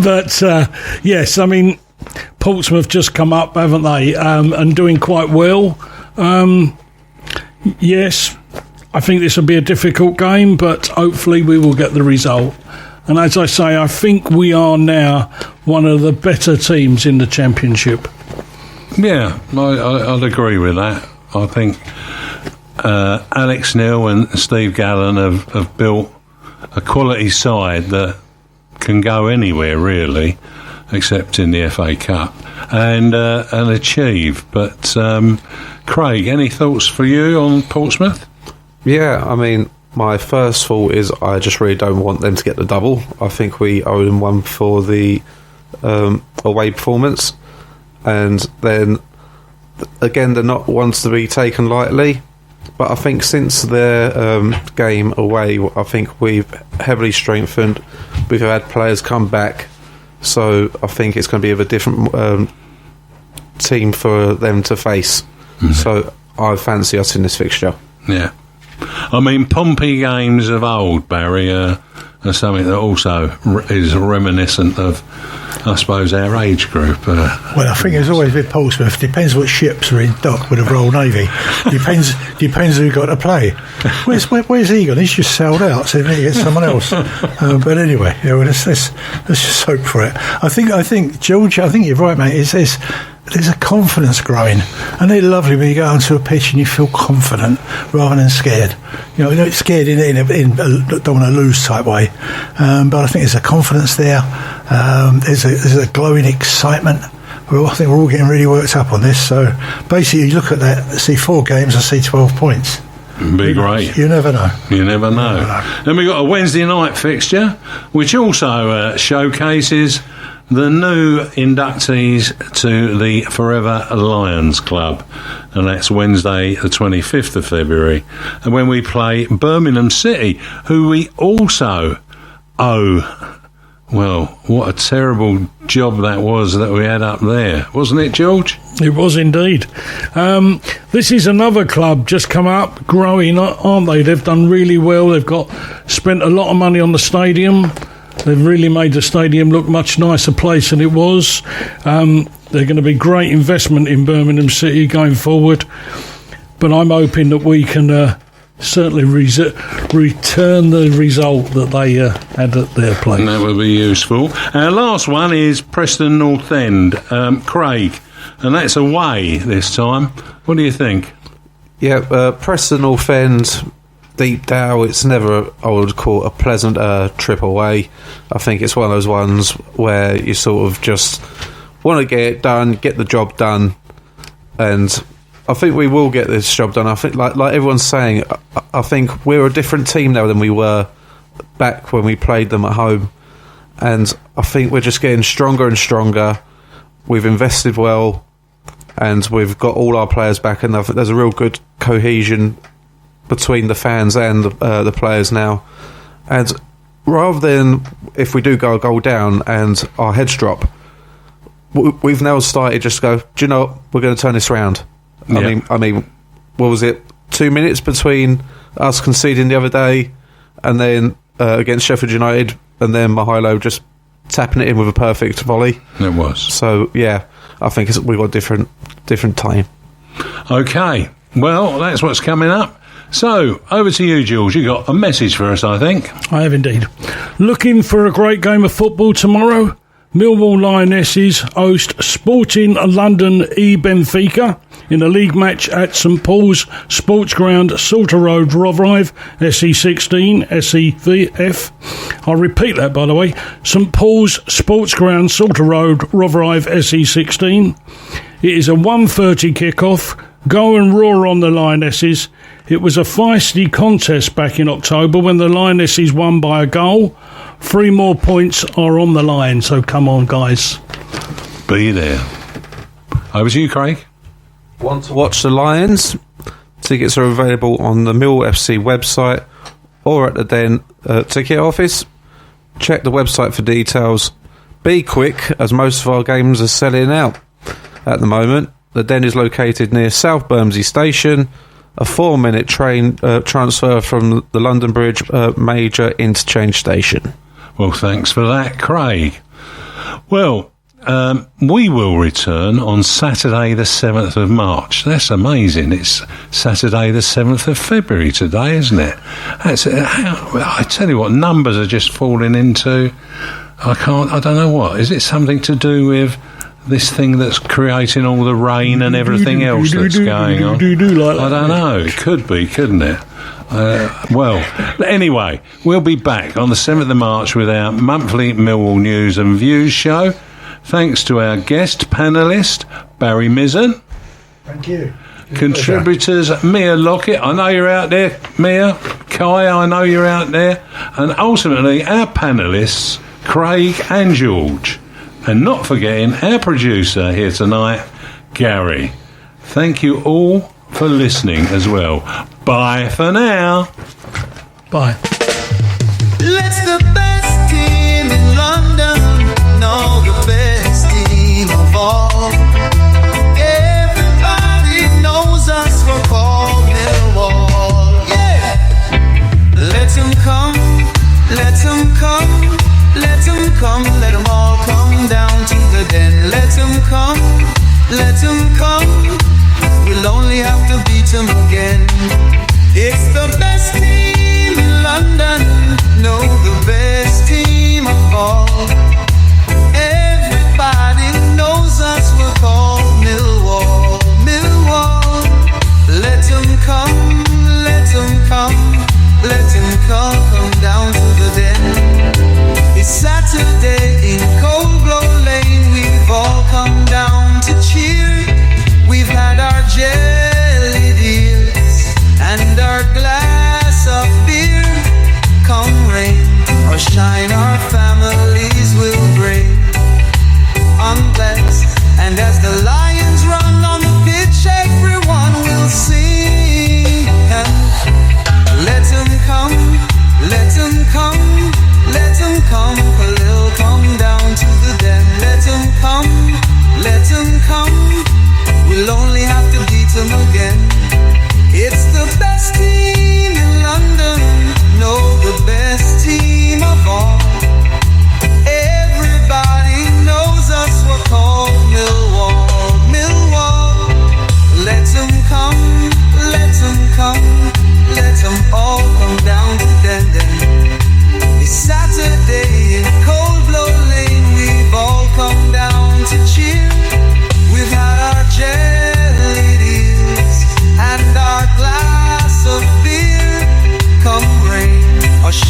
But, yes, I mean, Portsmouth just come up, haven't they, and doing quite well. Yes, I think this will be a difficult game, but hopefully we will get the result. And as I say, I think we are now one of the better teams in the Championship. Yeah, I'd agree with that. I think Alex Neil and Steve Gallen have built a quality side that can go anywhere, really, except in the FA Cup, and achieve. But, Craig, any thoughts for you on Portsmouth? Yeah, I mean, my first thought is I just really don't want them to get the double. I think we owe them one for the away performance. And then, again, they're not ones to be taken lightly. But I think since their game away, I think we've heavily strengthened. We've had players come back. So I think it's going to be of a different team for them to face. Mm-hmm. So I fancy us in this fixture. Yeah. I mean, Pompey games of old, Barry, are something that also is reminiscent of, I suppose, our age group. Well, I think it's always with Portsmouth. Depends what ships are in dock with the Royal Navy. Depends who got to play. Where's Egan? He's just sailed out, so he gets someone else. But anyway, let's just hope for it. I think George. I think you're right, mate. there's a confidence growing, and they're lovely when you go onto a pitch and you feel confident rather than scared. You know, scared in a don't want to lose type way, but I think there's a confidence there. There's a glowing excitement. I think we're all getting really worked up on this. So basically, you look at that, see 4 games, I see 12 points. Be great. You never know. You never know. Then we've got a Wednesday night fixture, which also showcases the new inductees to the Forever Lions Club, and that's Wednesday the 25th of February, and when we play Birmingham City, who we also owe. Well, what a terrible job that was that we had up there, wasn't it, George? It was indeed. This is another club just come up, growing, aren't they? They've done really well. They've spent a lot of money on the stadium. They've really made the stadium look much nicer place than it was. They're going to be great investment in Birmingham City going forward. But I'm hoping that we can certainly return the result that they had at their place. And that would be useful. Our last one is Preston North End, Craig, and that's away this time. What do you think? Yeah, Preston North End, deep down, it's never, I would call, a pleasant trip away. I think it's one of those ones where you sort of just want to get it done, get the job done, and I think we will get this job done. I think, like everyone's saying, I think we're a different team now than we were back when we played them at home, and I think we're just getting stronger and stronger. We've invested well, and we've got all our players back, and I think there's a real good cohesion between the fans and the players now. And rather than if we do go a goal down and our heads drop, we've now started just to go, do you know what? We're going to turn this round. Yeah. I mean, what was it? 2 minutes between us conceding the other day and then against Sheffield United, and then Mihailo just tapping it in with a perfect volley. It was. So yeah, I think we've got different time. Okay, well, that's what's coming up. So, over to you, George. You got a message for us, I think. I have indeed. Looking for a great game of football tomorrow? Millwall Lionesses host Sporting London e Benfica in a league match at St Paul's Sports Ground, Salter Road, Rotherhithe, SE16, SEVF. I'll repeat that, by the way. St Paul's Sports Ground, Salter Road, Rotherhithe, SE16. It is a 1:30 kick-off. Go and roar on the Lionesses. It was a feisty contest back in October when the Lionesses won by a goal. 3 more points are on the line, so come on, guys. Be there. Over to you, Craig. Want to watch the Lions? Tickets are available on the Millwall FC website or at the Den ticket office. Check the website for details. Be quick, as most of our games are selling out at the moment. The Den is located near South Bermondsey Station, a 4-minute train transfer from the London Bridge major interchange station. Well, thanks for that, Craig. Well, we will return on Saturday the 7th of March. That's amazing. It's Saturday the 7th of February today, isn't it? I tell you what, numbers are just falling into... I don't know what. Is it something to do with this thing that's creating all the rain and everything else that's going on? I don't know. It could be, couldn't it? Well, anyway, we'll be back on the 7th of March with our monthly Millwall News and Views show. Thanks to our guest panellist, Barry Mizen. Thank you. Contributors, Mia Lockett. I know you're out there, Mia. Kai, I know you're out there. And ultimately, our panellists, Craig and George. And not forgetting our producer here tonight, Gary. Thank you all for listening as well. Bye for now. Bye. Let's the best team in London, no, the best team of all. Everybody knows us for Club Millwall. Yeah. Let them come, let them come, let them come, let them all come down to the Den. Let them come, let them come. We'll only have to beat them again. It's the best team in London, no, the best team of all. Everybody knows us, we're called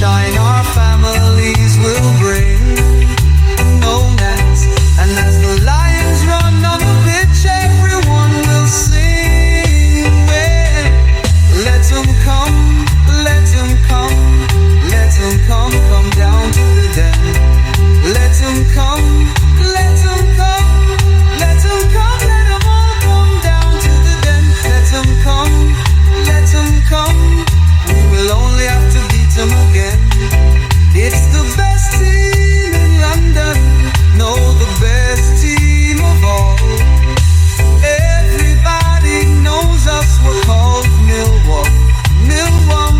sunshine our families will bring. Known as, and as the lions run on the pitch, everyone will sing. Well, let them come, let them come, let them come, come down to the den. Let them come, let them come, let them come, let them all come down to the den. Let them come, let them come, we will only have to beat them again. It's the best team in London, no, the best team of all. Everybody knows us, we're called Millwall. Millwall,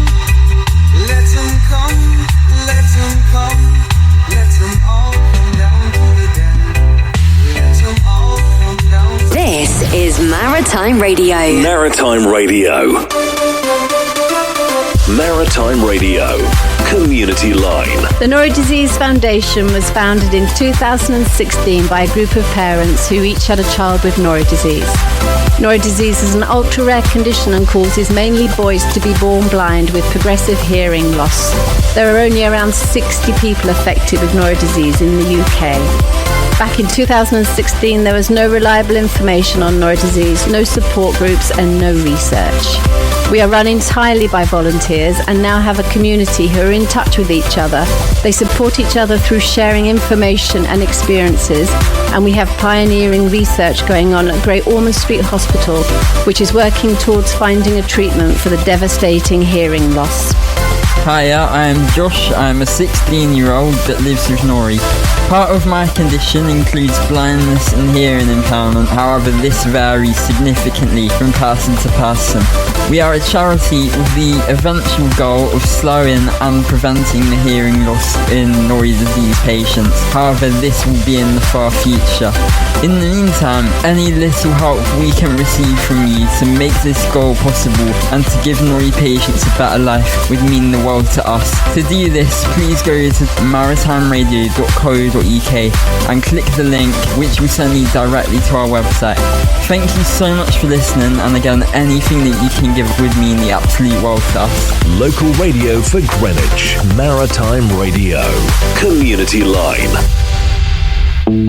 let them come, let them come, let them all come down to the den. Let them all come down to This is Maritime Radio. Maritime Radio. Maritime Radio. Community Line. The Nora Disease Foundation was founded in 2016 by a group of parents who each had a child with Nora disease. Nora disease is an ultra-rare condition and causes mainly boys to be born blind with progressive hearing loss. There are only around 60 people affected with Nora disease in the UK. Back in 2016, there was no reliable information on Nora disease, no support groups and no research. We are run entirely by volunteers and now have a community who are in touch with each other. They support each other through sharing information and experiences, and we have pioneering research going on at Great Ormond Street Hospital, which is working towards finding a treatment for the devastating hearing loss. Hiya, I am Josh. I'm a 16-year-old that lives with Nori. Part of my condition includes blindness and hearing impairment, however this varies significantly from person to person. We are a charity with the eventual goal of slowing and preventing the hearing loss in Nori disease patients, however this will be in the far future. In the meantime, any little help we can receive from you to make this goal possible and to give Nori patients a better life would mean the world to us. To do this, please go to maritimeradio.co.uk and click the link which will send you directly to our website. Thank you so much for listening, and again, anything that you can give would mean the absolute world to us. Local radio for Greenwich. Maritime Radio. Community Line.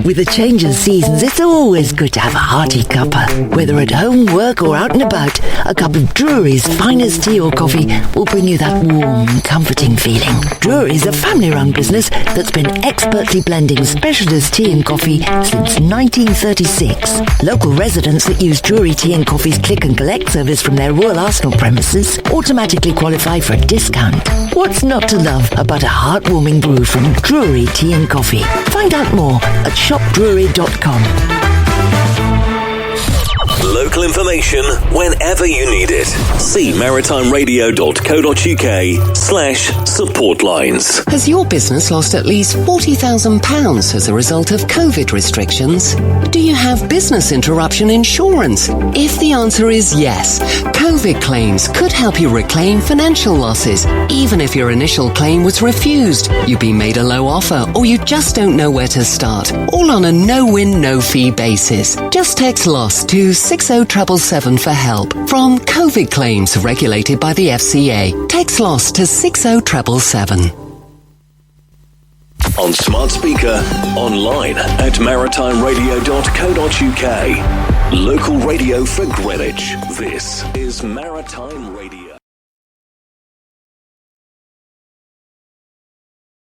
With the change in seasons, it's always good to have a hearty cuppa. Whether at home, work or out and about, a cup of Drury's finest tea or coffee will bring you that warm, comforting feeling. Drury's a family-run business that's been expertly blending specialist tea and coffee since 1936. Local residents that use Drury Tea and Coffee's click and collect service from their Royal Arsenal premises automatically qualify for a discount. What's not to love about a heartwarming brew from Drury Tea and Coffee? Find out more at shopdrury.com. Local information whenever you need it. See maritimeradio.co.uk/support lines. Has your business lost at least £40,000 as a result of COVID restrictions? Do you have business interruption insurance? If the answer is yes, COVID claims could help you reclaim financial losses, even if your initial claim was refused, you've been made a low offer, or you just don't know where to start. All on a no-win, no-fee basis. Just text LOSS to 60777 for help. From COVID claims regulated by the FCA. Text LOSS to 60777. On smart speaker, online at maritimeradio.co.uk. Local radio for Greenwich. This is Maritime Radio.